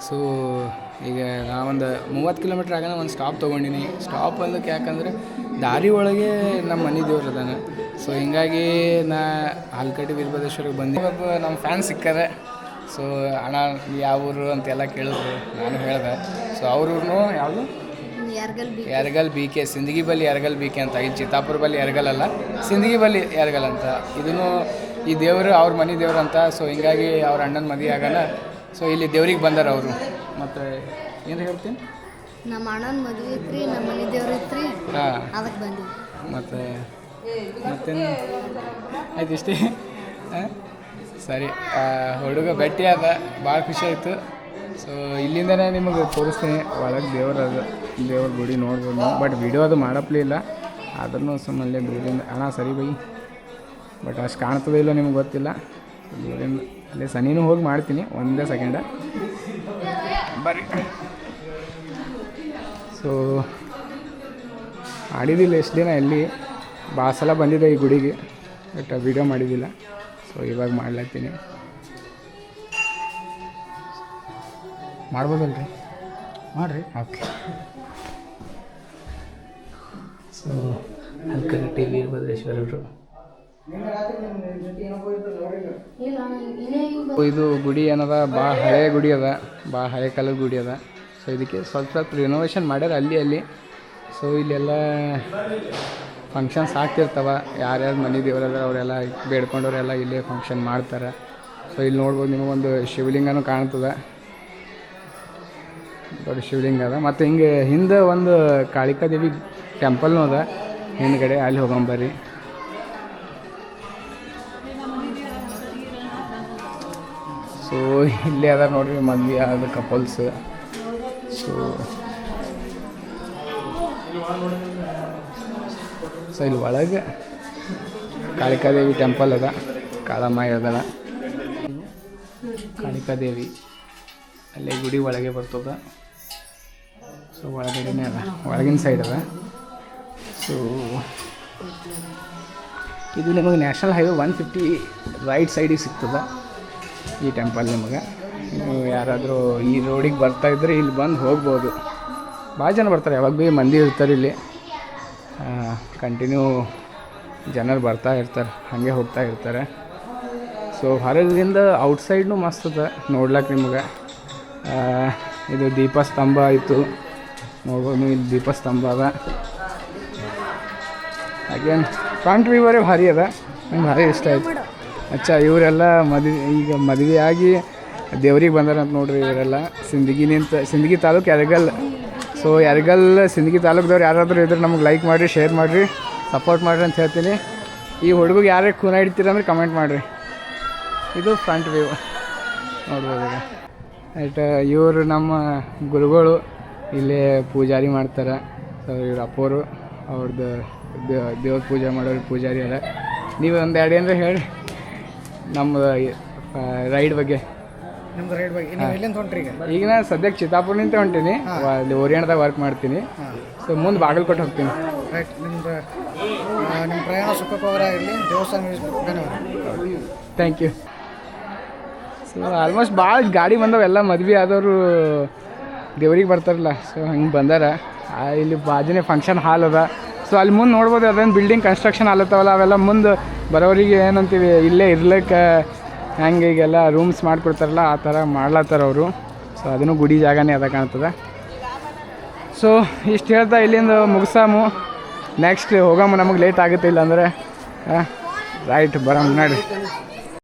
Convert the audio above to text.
So ಈಗ ನಾವೊಂದು 30 kilometre ಆಗೋಣ ಒಂದು ಸ್ಟಾಪ್ ತೊಗೊಂಡಿನಿ. ಸ್ಟಾಪ್ ಅಂದಕ್ಕೆ ಯಾಕಂದರೆ ದಾರಿ ಒಳಗೆ ನಮ್ಮ ಮನೆ ದೇವ್ರು ಅದಾನ. ಸೊ ಹಿಂಗಾಗಿ ನಾ ಆಲ್ಕಟ್ಟಿ ವೀರಭದ್ರೇಶ್ವರಿಗೆ ಬಂದು ನಮ್ಮ ಫ್ಯಾನ್ ಸಿಕ್ಕಾರೆ. ಸೊ ಅಣ್ಣ ಯಾವ ಊರು ಅಂತೆಲ್ಲ ಕೇಳಿದ್ರು, ನಾನು ಹೇಳಿದೆ. ಸೊ ಅವ್ರೂ ಯಾವುದು ಯಾರಗಲ್ ಬಿ ಕೆ, ಸಿಂದಗಿ ಬಲ್ಲಿ ಯಾರಗಲ್ ಬಿ ಕೆ ಅಂತ. ಇದು ಚಿತ್ತಾಪುರ ಬಲ್ಲಿ ಯಾರಗಲ್ ಅಲ್ಲ, ಸಿಂದಗಿ ಬಲ್ಲಿ ಯಾರಗಲ್ ಅಂತ. ಇದನ್ನು ಈ ದೇವರು ಅವ್ರ ಮನೆ ದೇವ್ರು ಅಂತ. ಸೊ ಹಿಂಗಾಗಿ ಅವ್ರ ಅಣ್ಣನ ಮದುವೆ ಆಗೋಣ. ಸೊ ಇಲ್ಲಿ ದೇವ್ರಿಗೆ ಬಂದಾರ ಅವರು. ಮತ್ತು ಏನು ಹೇಳ್ತೀನಿ, ನಮ್ಮ ಅಣ್ಣನ ಮದುವೆ ಐತ್ರಿ, ನಮ್ಮ ಮನೆ ದೇವ್ರು ಐತ್ರಿ. ಹಾಂ, ಅದಕ್ಕೆ ಬಂದೀವಿ. ಮತ್ತು ಮತ್ತೇನು ಆಯ್ತು ಇಷ್ಟೇ. ಸರಿ, ಹುಡುಗ ಭೇಟಿ ಆದ, ಭಾಳ ಖುಷಿ ಆಯಿತು. ಸೊ ಇಲ್ಲಿಂದನೇ ನಿಮಗೆ ತೋರಿಸ್ತೀನಿ ಒಳಗೆ ದೇವ್ರ ಗುಡಿ ನೋಡ್ಬೋದು. ಬಟ್ ವಿಡಿಯೋ ಅದು ಮಾಡಪ್ಲೇ ಇಲ್ಲ, ಆದ್ರೂ ಸುಮ್ಮನೆ ದೂರಿಂದ ಅಣ್ಣ ಸರಿ ಬೈ. ಬಟ್ ಅಷ್ಟು ಕಾಣ್ತದೆ ಇಲ್ಲ ನಿಮ್ಗೆ ಗೊತ್ತಿಲ್ಲ. ದೂರಿಂದ ಅಲ್ಲೇ ಸನಿನೂ ಹೋಗಿ ಮಾಡ್ತೀನಿ, ಒಂದೇ ಸೆಕೆಂಡ ಬರ್ರಿ. ಸೊ ಮಾಡಿದ್ದಿಲ್ಲ ಎಷ್ಟು ದಿನ, ಎಲ್ಲಿ ಭಾಳ ಸಲ ಬಂದಿದೆ ಈ ಗುಡಿಗೆ, ಬಟ್ ವಿಡಿಯೋ ಮಾಡಿದ್ದಿಲ್ಲ. ಸೊ ಇವಾಗ ಮಾಡ್ಲಾಗ್ತೀನಿ. ಮಾಡ್ಬೋದಲ್ರಿ? ಮಾಡಿರಿ. ಓಕೆ. ಸೊ ಆಲ್ಕಟ್ಟಿ ವೀರಭದ್ರೇಶ್ವರರು ಇದು ಗುಡಿ ಏನದ, ಭಾಳ ಹಳೆಯ ಗುಡಿ ಅದ, ಭಾಳ ಹಳೆ ಕಾಲದ ಗುಡಿ ಅದ. ಸೊ ಇದಕ್ಕೆ ಸ್ವಲ್ಪ ರಿನೋವೇಷನ್ ಮಾಡ್ಯಾರ ಅಲ್ಲಿ. ಸೊ ಇಲ್ಲೆಲ್ಲ ಫಂಕ್ಷನ್ಸ್ ಆಗ್ತಿರ್ತಾವೆ. ಯಾರ್ಯಾರು ಮನೆ ದೇವರದಾರ ಅವರೆಲ್ಲ ಬೇಡ್ಕೊಂಡವರೆಲ್ಲ ಇಲ್ಲೇ ಫಂಕ್ಷನ್ ಮಾಡ್ತಾರೆ. ಸೊ ಇಲ್ಲಿ ನೋಡ್ಬೋದು ನಿಮಗೊಂದು ಶಿವಲಿಂಗನೂ ಕಾಣ್ತದೆ, ದೊಡ್ಡ ಶಿವಲಿಂಗ ಅದ. ಮತ್ತು ಹಿಂಗೆ ಹಿಂದೆ ಒಂದು ಕಾಳಿಕಾದೇವಿ ಟೆಂಪಲ್ನೂ ಅದ ಹಿಂದ್ಗಡೆ, ಅಲ್ಲಿ ಹೋಗೊಂಬರ್ರಿ. ಸೊ ಇಲ್ಲೇ ಅದ ನೋಡ್ರಿ ಮದುವೆ ಆದ ಕಪಲ್ಸ್. ಸೊ ಇಲ್ಲಿ ಒಳಗೆ ಕಾಳಿಕಾದೇವಿ ಟೆಂಪಲ್ ಅದ, ಕಾಳಮ್ಮಾಯಿ ಅದಲ್ಲ ಕಾಳಿಕಾದೇವಿ. ಅಲ್ಲೇ ಗುಡಿ ಒಳಗೆ ಬರ್ತದ. ಸೊ ಒಳಗಡೆನೇ ಅದ, ಒಳಗಿನ ಸೈಡ್ ಅದ. ಸೊ ಇದು ನಿಮಗೆ ನ್ಯಾಷನಲ್ ಹೈವೇ 150 ರೈಟ್ ಸೈಡಿಗೆ ಸಿಗ್ತದೆ ಈ ಟೆಂಪಲ್. ನಿಮಗೆ ನೀವು ಯಾರಾದರೂ ಈ ರೋಡಿಗೆ ಬರ್ತಾಯಿದ್ರೆ ಇಲ್ಲಿ ಬಂದು ಹೋಗ್ಬೋದು. ಭಾಳ ಜನ ಬರ್ತಾರೆ, ಯಾವಾಗ ಭೀ ಮಂದಿ ಇರ್ತಾರೆ ಇಲ್ಲಿ. ಕಂಟಿನ್ಯೂ ಜನರು ಬರ್ತಾ ಇರ್ತಾರೆ, ಹಾಗೆ ಹೋಗ್ತಾ ಇರ್ತಾರೆ. ಸೊ ಹೊರಗಿಂದ ಔಟ್ಸೈಡ್ನೂ ಮಸ್ತ್ ಅದ ನೋಡ್ಲಿಕ್ಕೆ ನಿಮ್ಗೆ. ಇದು ದೀಪಸ್ತಂಭ ಆಯಿತು ನೋಡ್ಬೋದು, ಇಲ್ಲಿ ದೀಪಸ್ತಂಭ ಅದ. ಹಾಗೇನು ಫ್ರಂಟ್ ವ್ಯೂವರೇ ಭಾರಿ ಅದ, ನಂಗೆ ಭಾರಿ ಇಷ್ಟ ಆಯ್ತು. ಇವರೆಲ್ಲ ಈಗ ಮದುವೆ ಆಗಿ ದೇವ್ರಿಗೆ ಬಂದಾರ ಅಂತ ನೋಡ್ರಿ. ಇವರೆಲ್ಲ ಸಿಂದಗಿ ತಾಲೂಕು ಯಾರಗಲ್. ಸೊ ಯಾರಗಲ್ ಸಿಂದಗಿ ತಾಲೂಕ್ದವ್ರು ಯಾರಾದರೂ ಇದ್ರೆ ನಮಗೆ ಲೈಕ್ ಮಾಡಿರಿ, ಶೇರ್ ಮಾಡಿರಿ, ಸಪೋರ್ಟ್ ಮಾಡಿರಿ ಅಂತ ಹೇಳ್ತೀನಿ. ಈ ಹುಡುಗಿಗೆ ಯಾರೇ ಖೂನ ಹಿಡ್ತೀರ ಅಂದ್ರೆ ಕಮೆಂಟ್ ಮಾಡಿರಿ. ಇದು ಫ್ರಂಟ್ ವ್ಯೂ ನೋಡ್ಬೋದು ಈಗ. ಆಯ್ತು, ಇವರು ನಮ್ಮ ಗುರುಗಳು, ಇಲ್ಲೇ ಪೂಜಾರಿ ಮಾಡ್ತಾರೆ. ಸೊ ಇವ್ರ ಅಪ್ಪೋರು, ಅವ್ರದ್ದು ದೇವ್ರ ಪೂಜೆ ಮಾಡೋರು ಪೂಜಾರಿ ಅಲ್ಲ. ನೀವು ಒಂದು ಎರಡು ಏನರ ಹೇಳಿ ನಮ್ಮ ರೈಡ್ ಬಗ್ಗೆ. ನಿಮ್ದು ರೈಡ್ ಬಗ್ಗೆ ನೀವು ಎಲ್ಲಿಂದ ಹೊಂಟ್ರಿ ಈಗ ನಾನು ಸದ್ಯಕ್ಕೆ ಚಿತ್ತಾಪುರನಿಂದ ಹೊಂಟೀನಿ, ಅಲ್ಲಿ ಓರಿಯಣ್ದಾಗ ವರ್ಕ್ ಮಾಡ್ತೀನಿ. ಸೊ ಮುಂದೆ ಬಾಗಲಕೋಟೆ ಹೋಗ್ತೀನಿ. ರೈಟ್, ನಿಮ್ಮ ಪ್ರಯಾಣ ಸುಖಕರವಾಗಿರಲಿ. ದೇವಸ್ಥಾನ ಧನ್ಯವಾದ. Thank you. ಸೊ ಆಲ್ಮೋಸ್ಟ್ ಭಾಳ ಗಾಡಿ ಬಂದವೆಲ್ಲ ಮದ್ವೆ ಆದವರು ದೇವ್ರಿಗೆ ಬರ್ತಾರಲ್ಲ. ಸೊ ಹಂಗೆ ಬಂದಾರ. ಇಲ್ಲಿ ಬಾಜುನೇ ಫಂಕ್ಷನ್ ಹಾಲ್ ಅದ. ಸೊ ಅಲ್ಲಿ ಮುಂದೆ ನೋಡ್ಬೋದು, ಅದೇನು ಬಿಲ್ಡಿಂಗ್ ಕನ್ಸ್ಟ್ರಕ್ಷನ್ ಆಲತ್ತವಲ್ಲ, ಅವೆಲ್ಲ ಮುಂದೆ ಬರೋರಿಗೆ ಏನಂತೀವಿ ಇಲ್ಲೇ ಇರ್ಲಿಕ್ಕೆ ಹೆಂಗೆ ಈಗೆಲ್ಲ ರೂಮ್ಸ್ ಮಾಡಿಕೊಡ್ತಾರಲ್ಲ ಆ ಥರ ಮಾಡ್ಲತ್ತಾರ ಅವರು. ಸೊ ಅದನ್ನು ಗುಡಿ ಜಾಗನೇ ಅದ ಕಾಣ್ತದೆ. ಸೊ ಇಷ್ಟು ಹೇಳ್ತಾ ಇಲ್ಲಿಂದ ಮುಗಿಸಾಮು. ನೆಕ್ಸ್ಟ್ ಹೋಗಮ್ಮ, ನಮಗೆ ಲೇಟ್ ಆಗುತ್ತೆ ಇಲ್ಲ ಅಂದರೆ. ರೈಟ್ ಬರಮ್ಮ ನಡ್ರಿ.